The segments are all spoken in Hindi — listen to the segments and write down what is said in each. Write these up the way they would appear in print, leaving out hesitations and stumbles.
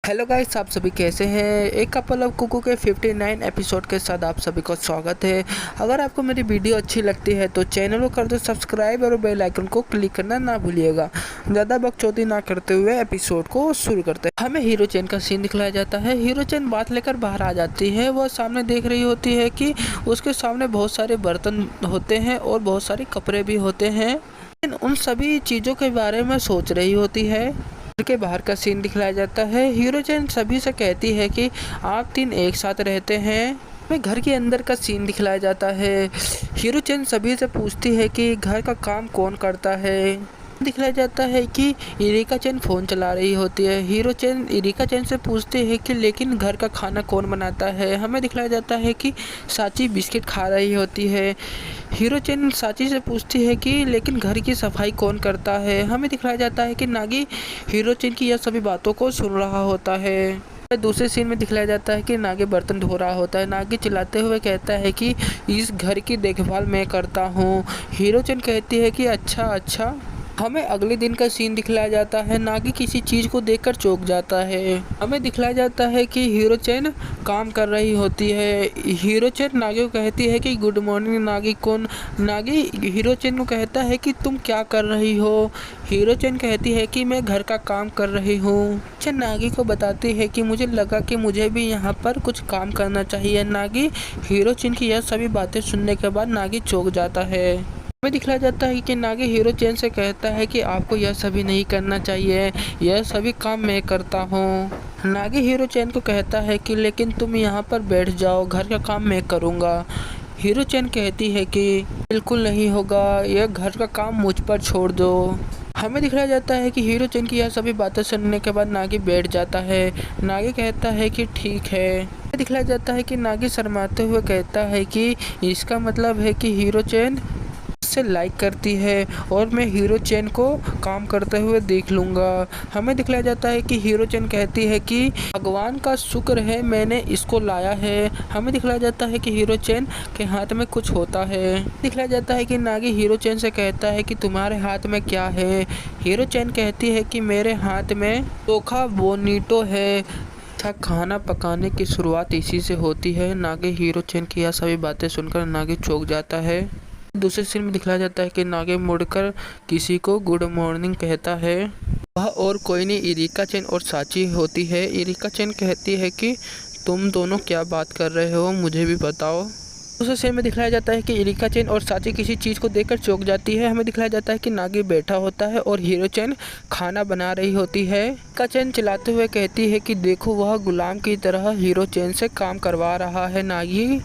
हेलो गाइस, आप सभी कैसे हैं। एक कपल ऑफ कुकू के 59 एपिसोड के साथ आप सभी को स्वागत है। अगर आपको मेरी वीडियो अच्छी लगती है तो चैनल को कर दो सब्सक्राइब और बेल आइकन को क्लिक करना ना भूलिएगा। ज़्यादा बकचोदी ना करते हुए एपिसोड को शुरू करते हैं। हमें हीरो चैन का सीन दिखलाया जाता है। हीरो चैन बात लेकर बाहर आ जाती है। वह सामने देख रही होती है कि उसके सामने बहुत सारे बर्तन होते हैं और बहुत सारे कपड़े भी होते हैं। उन सभी चीज़ों के बारे में सोच रही होती है। घर के बाहर का सीन दिखलाया जाता है। हीरो चैन सभी से कहती है कि आप तीन एक साथ रहते हैं। हमें घर के अंदर का सीन दिखलाया जाता है। हीरो चैन सभी से पूछती है कि घर का काम कौन करता है। दिखलाया जाता है कि इरिका चैन फ़ोन चला रही होती है। हीरो चैन इरिका चैन से पूछते हैं कि लेकिन घर का खाना कौन बनाता है। हमें दिखलाया जाता है कि साची बिस्किट खा रही होती है। हीरो चैन साची से पूछती है कि लेकिन घर की सफाई कौन करता है। हमें दिखलाया जाता है कि नागी हीरो चैन की यह सभी बातों को सुन रहा होता है। दूसरे सीन में दिखलाया जाता है कि नागी बर्तन धो रहा होता है। नागी चिल्लाते हुए कहता है कि इस घर की देखभाल मैं करता हूँ। हीरो चैन कहती है कि अच्छा अच्छा। हमें अगले दिन का सीन दिखलाया जाता है। नागी किसी चीज़ को देखकर चौंक जाता है। हमें दिखलाया जाता है कि हीरो चैन काम कर रही होती है। हीरो चैन नागी को कहती है कि गुड मॉर्निंग नागी कुन। नागी हीरो चैन को कहता है कि तुम क्या कर रही हो। हीरो चैन कहती है कि मैं घर का काम कर रही हूँ। चैन नागी को बताती है कि मुझे लगा कि मुझे भी यहाँ पर कुछ काम करना चाहिए। नागी हीरो चैन की यह सभी बातें सुनने के बाद नागी चौंक जाता है। हमें दिखलाया जाता है कि नागी हीरो चैन से कहता है कि आपको यह सभी नहीं करना चाहिए, यह सभी काम मैं करता हूँ। नागी हीरो चैन को कहता है कि लेकिन तुम यहाँ पर बैठ जाओ, घर का काम मैं करूँगा। हीरो चैन कहती है कि बिल्कुल नहीं होगा, यह घर का काम मुझ पर छोड़ दो। हमें दिखलाया जाता है कि हीरो चैन की यह सभी बातें सुनने के बाद नागी बैठ जाता है। नागी कहता है कि ठीक है। दिखलाया जाता है कि नागी शर्माते हुए कहता है कि इसका मतलब है कि हीरो चैन से लाइक करती है और मैं हीरो चैन को काम करते हुए देख लूँगा। हमें दिखलाया जाता है कि हीरो चैन कहती है कि भगवान का शुक्र है मैंने इसको लाया है। हमें दिखलाया जाता है कि हीरो चैन के हाथ में कुछ होता है। दिखलाया जाता है कि नागी हीरो चैन से कहता है कि तुम्हारे हाथ में क्या है। हीरो चैन कहती है कि मेरे हाथ में चोखा बोनीटो है। अच्छा खाना पकाने की शुरुआत इसी से होती है। नागी हीरो चैन की यह सभी बातें सुनकर नागी चौंक जाता है। दूसरे सीन में दिखलाया जाता है कि नागी मुड़कर किसी को गुड मॉर्निंग कहता है। वह और कोई नहीं इरिका चैन और साची होती है। इरिका चैन कहती है कि तुम दोनों क्या बात कर रहे हो, मुझे भी बताओ। दूसरे सीन में दिखलाया जाता है कि इरिका चैन और साची किसी चीज़ को देखकर चौंक जाती है। हमें दिखलाया जाता है कि नागी बैठा होता है और हीरो चैन खाना बना रही होती है। इरिका चैन चिल्लाते हुए कहती है कि देखो वह गुलाम की तरह हीरो चैन से काम करवा रहा है। नागी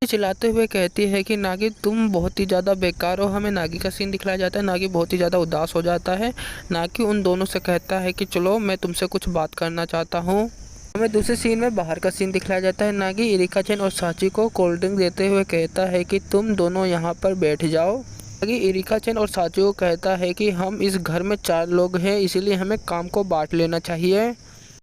चिल्लाते हुए कहती है कि नागी तुम बहुत ही ज़्यादा बेकार हो। हमें नागी का सीन दिखलाया जाता है। नागी बहुत ही ज़्यादा उदास हो जाता है। नागी उन दोनों से कहता है कि चलो मैं तुमसे कुछ बात करना चाहता हूँ। हमें दूसरे सीन में बाहर का सीन दिखलाया जाता है। नागी इरिका चैन और साची को कोल्ड ड्रिंक देते हुए कहता है कि तुम दोनों यहाँ पर बैठ जाओ। नागी इरिका चैन और साची को कहता है कि हम इस घर में 4 लोग हैं, इसीलिए हमें काम को बांट लेना चाहिए।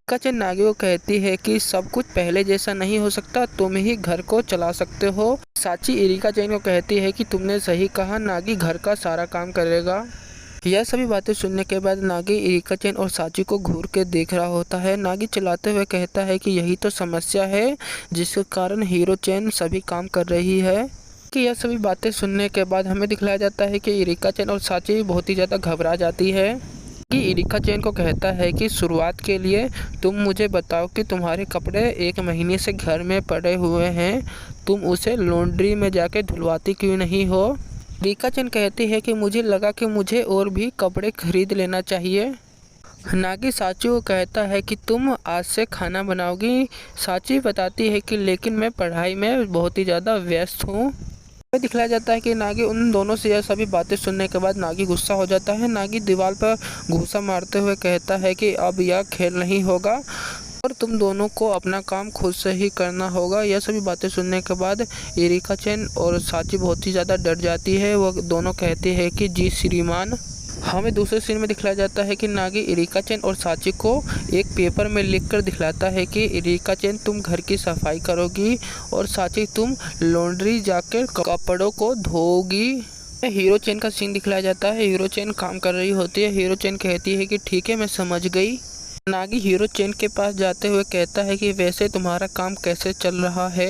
इरिका चैन नागी को कहती है कि सब कुछ पहले जैसा नहीं हो सकता, तुम ही घर को चला सकते हो। साची इरिका चैन को कहती है कि तुमने सही कहा, नागी घर का सारा काम करेगा। यह सभी बातें सुनने के बाद नागी इरिका चैन और साची को घूर के देख रहा होता है। नागी चिल्लाते हुए कहता है कि यही तो समस्या है जिसके कारण हीरो चैन सभी काम कर रही है। कि यह सभी बातें सुनने के बाद हमें दिखलाया जाता है कि इरिका चैन और साची बहुत ही ज़्यादा घबरा जाती है। कि इरिका चैन को कहता है कि शुरुआत के लिए तुम मुझे बताओ कि तुम्हारे कपड़े 1 महीने से घर में पड़े हुए हैं, तुम उसे लॉन्ड्री में जाके धुलवाती क्यों नहीं हो। इरिका चैन कहती है कि मुझे लगा कि मुझे और भी कपड़े खरीद लेना चाहिए। नागी साची को कहता है कि तुम आज से खाना बनाओगी। साची बताती है कि लेकिन मैं पढ़ाई में बहुत ही ज़्यादा व्यस्त हूँ। दिखलाया जाता है कि नागी उन दोनों से यह सभी बातें सुनने के बाद नागी गुस्सा हो जाता है। नागी दीवार पर घूंसा मारते हुए कहता है कि अब यह खेल नहीं होगा और तुम दोनों को अपना काम खुद से ही करना होगा। यह सभी बातें सुनने के बाद इरिका चैन और साची बहुत ही ज़्यादा डर जाती है। वह दोनों कहती है कि जी श्रीमान। हमें दूसरे सीन में दिखलाया जाता है कि नागी इरिका चैन और साची को एक पेपर में लिखकर दिखलाता है कि इरिका चैन तुम घर की सफाई करोगी और साची तुम लॉन्ड्री जाकर कपड़ों को धोगी। हीरो चैन का सीन दिखलाया जाता है। हीरो चैन काम कर रही होती है। हीरो चैन कहती है कि ठीक है मैं समझ गई। नागी हीरो चेन के पास जाते हुए कहता है कि वैसे तुम्हारा काम कैसे चल रहा है।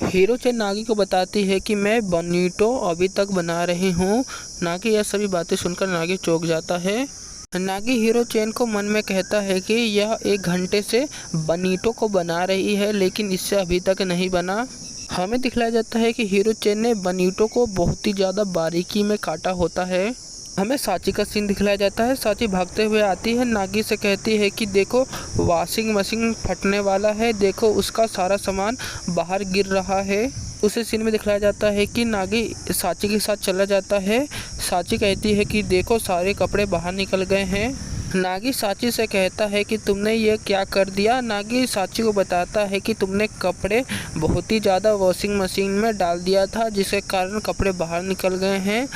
हीरो चेन नागी को बताती है कि मैं बनीटो अभी तक बना रही हूँ। नागी यह सभी बातें सुनकर नागी चौंक जाता है। नागी हीरो चेन को मन में कहता है कि यह 1 घंटे से बनीटो को बना रही है, लेकिन इससे अभी तक नहीं बना। हमें दिखलाया जाता है कि हीरो चेन ने बनीटो को बहुत ही ज़्यादा बारीकी में काटा होता है। हमें साची का सीन दिखलाया जाता है। साची भागते हुए आती है, नागी से कहती है कि देखो वॉशिंग मशीन फटने वाला है, देखो उसका सारा सामान बाहर गिर रहा है। उसी सीन में दिखलाया जाता है कि नागी साची के साथ चला जाता है। साची कहती है कि देखो सारे कपड़े बाहर निकल गए हैं। नागी साची से कहता है कि तुमने ये क्या कर दिया। नागी साची को बताता है कि तुमने कपड़े बहुत ही ज़्यादा वॉशिंग मशीन में डाल दिया था, जिसके कारण कपड़े बाहर निकल गए हैं।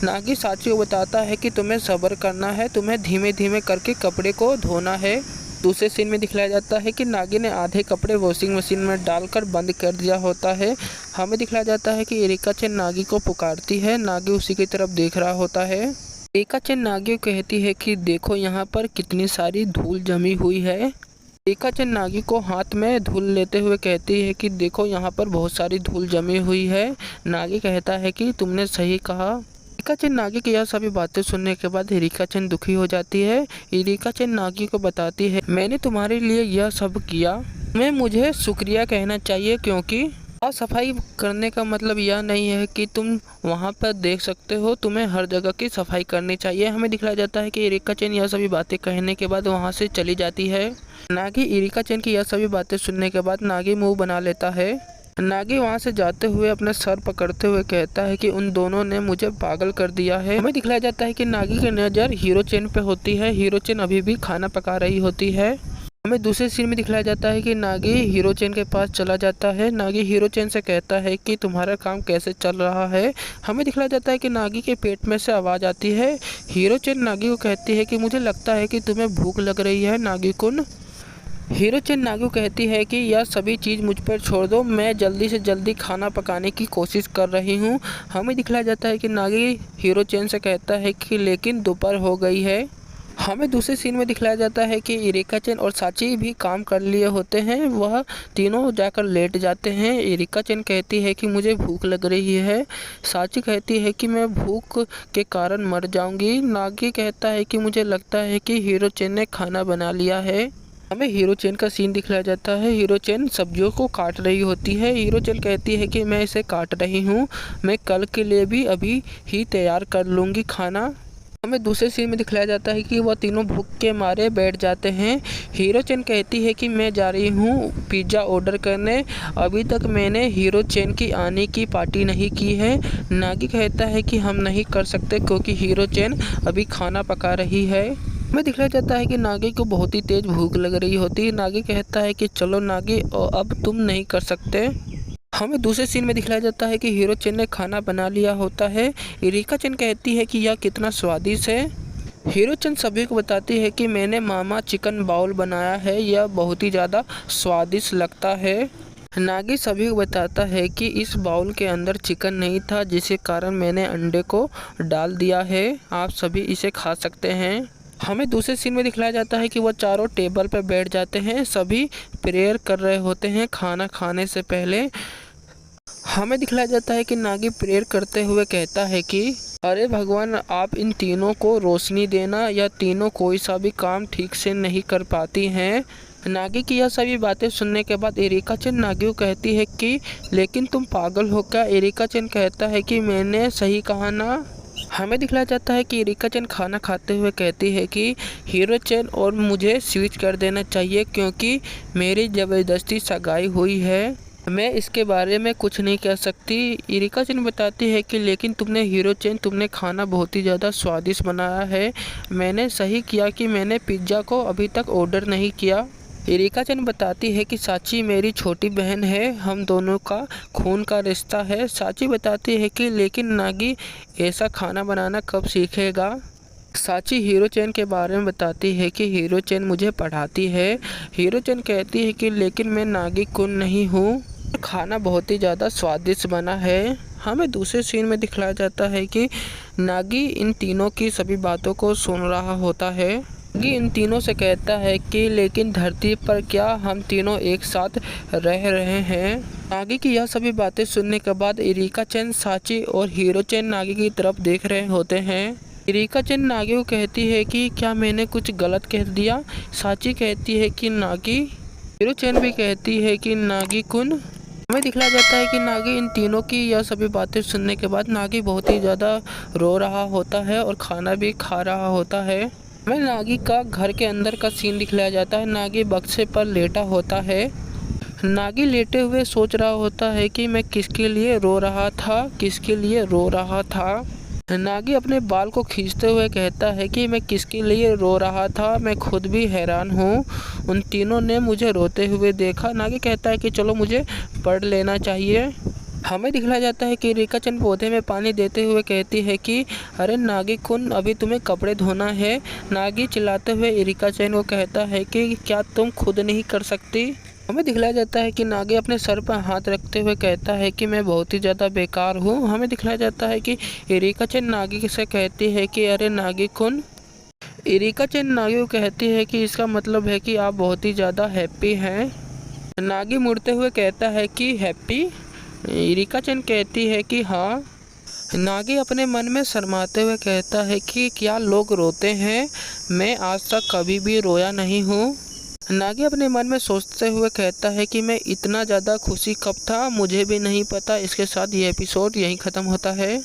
नागी साची को बताता है कि तुम्हें सब्र करना है, तुम्हें धीमे धीमे करके कपड़े को धोना है। दूसरे सीन में दिखलाया जाता है कि नागी ने आधे कपड़े वॉशिंग मशीन में डालकर बंद कर दिया होता है। हमें दिखलाया जाता है कि एरिका चेन नागी को पुकारती है। नागी उसी की तरफ देख रहा होता है। एरिका चेन नागी को कहती है कि देखो यहाँ पर कितनी सारी धूल जमी हुई है। एरिका चेन नागी को हाथ में धूल लेते हुए कहती है कि देखो यहाँ पर बहुत सारी धूल जमी हुई है। नागी कहता है कि तुमने सही कहा। एरिका चेन नागी की यह सभी बातें सुनने के बाद एरिका चेन दुखी हो जाती है। एरिका चेन नागी को बताती है मैंने तुम्हारे लिए यह सब किया, तुम्हें मुझे शुक्रिया कहना चाहिए, क्योंकि सफाई करने का मतलब यह नहीं है कि तुम वहाँ पर देख सकते हो, तुम्हें हर जगह की सफाई करनी चाहिए। हमें दिखलाया जाता है कि एरिका चेन यह सभी बातें कहने के बाद वहाँ से चली जाती है। नागी एरिका चेन की यह सभी बातें सुनने के बाद नागी मुंह बना लेता है। नागी वहाँ से जाते हुए अपने सर पकड़ते हुए कहता है कि उन दोनों ने मुझे पागल कर दिया है। हमें दिखलाया जाता है कि नागी की नज़र हीरो चेन पे होती है। हीरो चेन अभी भी खाना पका रही होती है। हमें दूसरे सीन में दिखलाया जाता है कि नागी हीरो चेन के पास चला जाता है। नागी हीरो चेन से कहता है कि तुम्हारा काम कैसे चल रहा है। हमें दिखलाया जाता है कि नागी के पेट में से आवाज़ आती है। हीरो चेन नागी को कहती है कि मुझे लगता है कि तुम्हें भूख लग रही है नागी कुन। हीरो चेन नागी को कहती है कि यह सभी चीज़ मुझ पर छोड़ दो, मैं जल्दी से जल्दी खाना पकाने की कोशिश कर रही हूँ। हमें दिखलाया जाता है कि नागी हीरो चेन से कहता है कि लेकिन दोपहर हो गई है। हमें दूसरे सीन में दिखलाया जाता है कि एरिका चेन और साची भी काम कर लिए होते हैं। वह तीनों जाकर लेट जाते हैं। एरिका चेन कहती है कि मुझे भूख लग रही है। साची कहती है कि मैं भूख के कारण मर जाऊंगी। नागी कहता है कि मुझे लगता है कि हीरो चेन ने खाना बना लिया है। हमें हीरो चेन का सीन दिखलाया जाता है। हीरो चेन सब्जियों को काट रही होती है। हीरो चेन कहती है कि मैं इसे काट रही हूँ, मैं कल के लिए भी अभी ही तैयार कर लूँगी खाना। हमें दूसरे सीन में दिखलाया जाता है कि वह तीनों भूख के मारे बैठ जाते हैं। हीरो चेन कहती है कि मैं जा रही हूँ पिज़्ज़ा ऑर्डर करने, अभी तक मैंने हीरो चेन की आने की पार्टी नहीं की है। नागी कहता है कि हम नहीं कर सकते क्योंकि हीरो चेन अभी खाना पका रही है। हमें दिखलाया जाता है कि नागी को बहुत ही तेज़ भूख लग रही होती है। नागी कहता है कि चलो नागी, अब तुम नहीं कर सकते। हमें दूसरे सीन में दिखलाया जाता है कि हीरो चेन ने खाना बना लिया होता है। एरिका चेन कहती है कि यह कितना स्वादिष्ट है। हीरो चेन सभी को बताती है कि मैंने मामा चिकन बाउल बनाया है, यह बहुत ही ज़्यादा स्वादिष्ट लगता है। नागी सभी को बताता है कि इस बाउल के अंदर चिकन नहीं था, जिसके कारण मैंने अंडे को डाल दिया है, आप सभी इसे खा सकते हैं। हमें दूसरे सीन में दिखलाया जाता है कि वह चारों टेबल पर बैठ जाते हैं। सभी प्रेयर कर रहे होते हैं खाना खाने से पहले। हमें दिखलाया जाता है कि नागी प्रेयर करते हुए कहता है कि अरे भगवान, आप इन तीनों को रोशनी देना, या तीनों कोई सा भी काम ठीक से नहीं कर पाती हैं। नागी की यह सभी बातें सुनने के बाद एरिका चेन नागी को कहती है कि लेकिन तुम पागल हो क्या। एरिका चेन कहता है कि मैंने सही कहा ना। हमें दिखलाया जाता है कि एरिका चेन खाना खाते हुए कहती है कि हीरो चेन और मुझे स्विच कर देना चाहिए, क्योंकि मेरी ज़बरदस्ती सगाई हुई है, मैं इसके बारे में कुछ नहीं कह सकती। एरिका चेन बताती है कि लेकिन तुमने हीरो चेन, तुमने खाना बहुत ही ज़्यादा स्वादिष्ट बनाया है, मैंने सही किया कि मैंने पिज़्ज़ा को अभी तक ऑर्डर नहीं किया। एरिका चेन बताती है कि साची मेरी छोटी बहन है, हम दोनों का खून का रिश्ता है। साची बताती है कि लेकिन नागी ऐसा खाना बनाना कब सीखेगा। साची हीरो चेन के बारे में बताती है कि हीरो चेन मुझे पढ़ाती है। हीरो चेन कहती है कि लेकिन मैं नागी कुन नहीं हूँ, खाना बहुत ही ज़्यादा स्वादिष्ट बना है। हमें दूसरे सीन में दिखलाया जाता है कि नागी इन तीनों की सभी बातों को सुन रहा होता है। नागी इन तीनों से कहता है कि लेकिन धरती पर क्या हम तीनों एक साथ रह रहे हैं। नागी की यह सभी बातें सुनने के बाद इरिका चैन, साची और हीरो चैन नागी की तरफ देख रहे होते हैं। इरिका चैन नागी को कहती है कि क्या मैंने कुछ गलत कह दिया। साची कहती है कि नागी। हीरो चैन भी कहती है कि नागी कुन। हमें दिखलाया जाता है कि नागी इन तीनों की यह सभी बातें सुनने के बाद नागी बहुत ही ज़्यादा रो रहा होता है और खाना भी खा रहा होता है। हमें नागी का घर के अंदर का सीन दिखलाया जाता है। नागी बक्से पर लेटा होता है। नागी लेटे हुए सोच रहा होता है कि मैं किसके लिए रो रहा था, किसके लिए रो रहा था। नागी अपने बाल को खींचते हुए कहता है कि मैं किसके लिए रो रहा था, मैं खुद भी हैरान हूँ। उन तीनों ने मुझे रोते हुए देखा। नागी कहता है कि चलो मुझे पढ़ लेना चाहिए। हमें दिखलाया जाता है कि इरिका चैन पौधे में पानी देते हुए कहती है कि अरे नागी कुन, अभी तुम्हें कपड़े धोना है। नागी चिल्लाते हुए इरिका चैन को कहता है कि क्या तुम खुद नहीं कर सकती। हमें दिखलाया जाता है कि नागी अपने सर पर हाथ रखते हुए कहता है कि मैं बहुत ही ज़्यादा बेकार हूँ। हमें दिखलाया जाता है कि इरिका चैन नागी से कहती है कि अरे नागी कुन। इरिका चैन नागी को कहती है कि इसका मतलब है कि आप बहुत ही ज़्यादा हैप्पी हैं। नागी मुड़ते हुए कहता है कि हैप्पी। इरिका चैन कहती है कि हाँ। नागी अपने मन में शर्माते हुए कहता है कि क्या लोग रोते हैं, मैं आज तक कभी भी रोया नहीं हूँ। नागी अपने मन में सोचते हुए कहता है कि मैं इतना ज़्यादा खुशी कब था, मुझे भी नहीं पता। इसके साथ ये एपिसोड यहीं ख़त्म होता है।